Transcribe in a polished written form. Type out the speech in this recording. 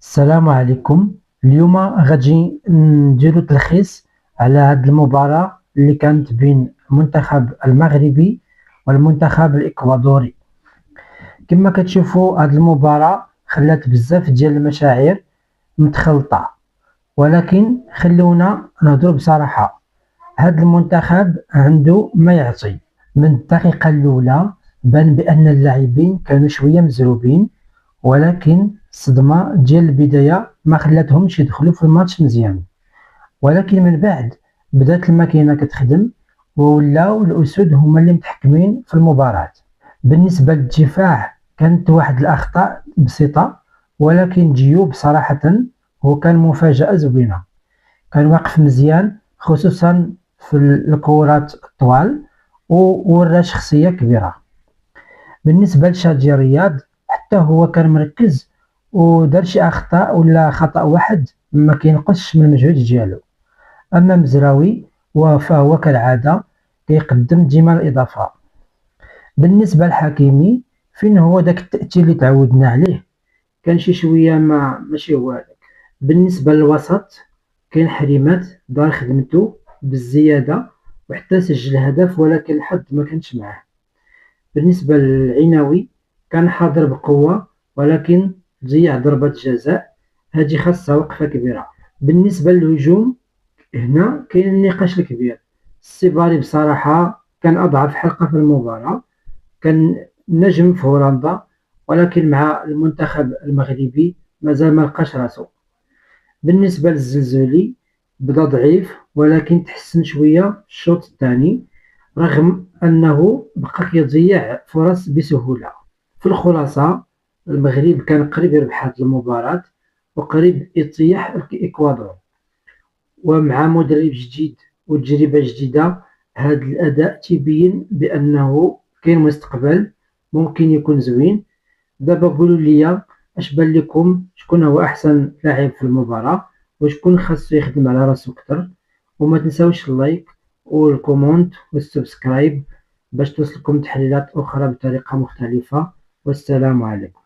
السلام عليكم. اليوم غادي نديرو تلخيص على هاد المباراة اللي كانت بين المنتخب المغربي والمنتخب الإكوادوري. كما كتشوفوا هاد المباراة خلات بزاف ديال المشاعر متخلطة، ولكن خلونا نهضروا بصراحة. هاد المنتخب عنده ما يعطي. من الدقيقة الأولى بان بأن اللاعبين كانوا شوية مزروبين، ولكن الصدمة ديال البداية ما خلاتهمش يدخلوا في الماتش مزيان. ولكن من بعد بدات الماكينة كتخدم، وولاو الأسود هما اللي متحكمين في المباراة. بالنسبة للدفاع كانت واحد الأخطاء بسيطة، ولكن جيوب صراحة هو كان مفاجأة زوينة. كان واقف مزيان خصوصا في الكورات الطوال، وورا شخصية كبيرة. بالنسبة لشادي رياض حتى هو كان مركز، ودار شي أخطاء ولا خطأ واحد ما كينقصش من المجهود ديالو. أما مزراوي فهو كالعادة كيقدم ديما الإضافة. بالنسبة لحكيمي فين هو داك التأثير اللي تعودنا عليه؟ كان شي شوية ما ماشي هو هذاك. بالنسبة للوسط كاين حريمات دار خدمته بالزيادة وحتى سجل هدف، ولكن الحظ ما كانش معاه. بالنسبة للعناوي كان حاضر بقوة، ولكن ضيع ضربة جزاء هذه خاصها وقفة كبيرة. بالنسبة للهجوم هنا كاين النقاش الكبير. السيباري بصراحة كان أضعف حلقة في المباراة، كان نجم في هولندا، ولكن مع المنتخب المغربي مازال ما لقاش راسو. بالنسبة للزلزولي بدا ضعيف، ولكن تحسن شوية في الشوط الثاني رغم أنه بقى كيضيع فرص بسهولة. في الخلاصة المغرب كان قريب يربح هذه المباراة وقريب يطيح الإكوادور، ومع مدرب جديد وتجربة جديدة هذا الأداء تيبين بأنه كاين مستقبل ممكن يكون زوين. دابا قولوا لي اش بان لكم، شكون هو احسن لاعب في المباراة وشكون خاصو يخدم على راسو اكثر. وما تنساوش اللايك والكومنت والسبسكرايب باش توصلكم تحليلات اخرى بطريقة مختلفة. والسلام عليكم.